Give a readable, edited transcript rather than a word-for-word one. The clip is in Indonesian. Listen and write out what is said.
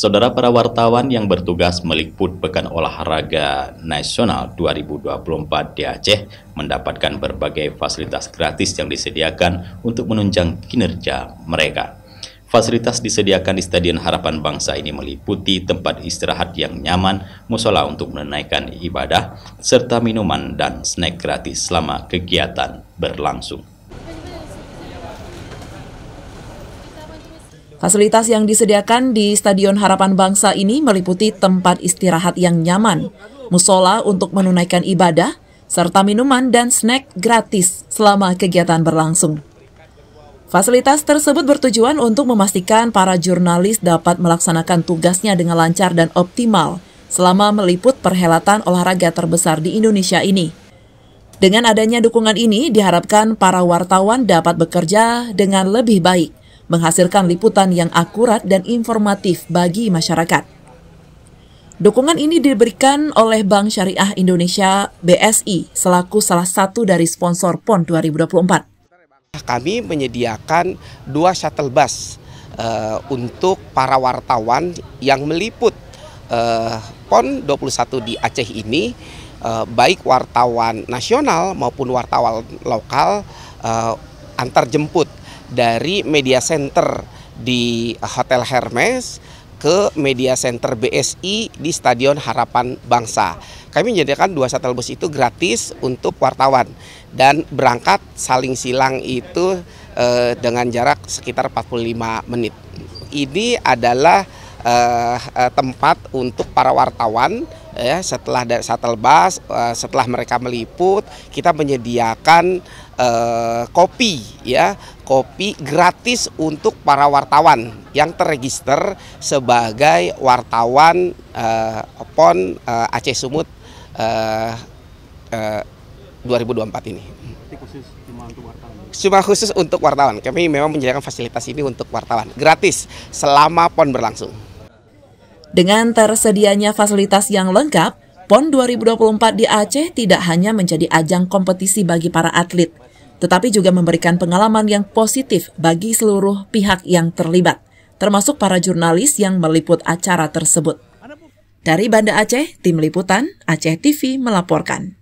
Saudara para wartawan yang bertugas meliput Pekan Olahraga Nasional 2024 di Aceh mendapatkan berbagai fasilitas gratis yang disediakan untuk menunjang kinerja mereka. Fasilitas disediakan di Stadion Harapan Bangsa ini meliputi tempat istirahat yang nyaman, musola untuk menunaikan ibadah, serta minuman dan snack gratis selama kegiatan berlangsung. Fasilitas yang disediakan di Stadion Harapan Bangsa ini meliputi tempat istirahat yang nyaman, musola untuk menunaikan ibadah, serta minuman dan snack gratis selama kegiatan berlangsung. Fasilitas tersebut bertujuan untuk memastikan para jurnalis dapat melaksanakan tugasnya dengan lancar dan optimal selama meliput perhelatan olahraga terbesar di Indonesia ini. Dengan adanya dukungan ini, diharapkan para wartawan dapat bekerja dengan lebih baik, menghasilkan liputan yang akurat dan informatif bagi masyarakat. Dukungan ini diberikan oleh Bank Syariah Indonesia (BSI) selaku salah satu dari sponsor PON 2024. Kami menyediakan 2 shuttle bus untuk para wartawan yang meliput PON 21 di Aceh ini, baik wartawan nasional maupun wartawan lokal, antar jemput dari media center di Hotel Hermes ke media center BSI di Stadion Harapan Bangsa. Kami menyediakan 2 shuttle bus itu gratis untuk wartawan dan berangkat saling silang itu dengan jarak sekitar 45 menit. Ini adalah tempat untuk para wartawan. Ya, setelah dari shuttle bus, setelah mereka meliput, kita menyediakan kopi, ya, kopi gratis untuk para wartawan yang terregister sebagai wartawan PON Aceh Sumut 2024 ini. Cuma khusus untuk wartawan. Kami memang menyediakan fasilitas ini untuk wartawan, gratis selama PON berlangsung. Dengan tersedianya fasilitas yang lengkap, PON 2024 di Aceh tidak hanya menjadi ajang kompetisi bagi para atlet, tetapi juga memberikan pengalaman yang positif bagi seluruh pihak yang terlibat, termasuk para jurnalis yang meliput acara tersebut. Dari Banda Aceh, Tim Liputan Aceh TV melaporkan.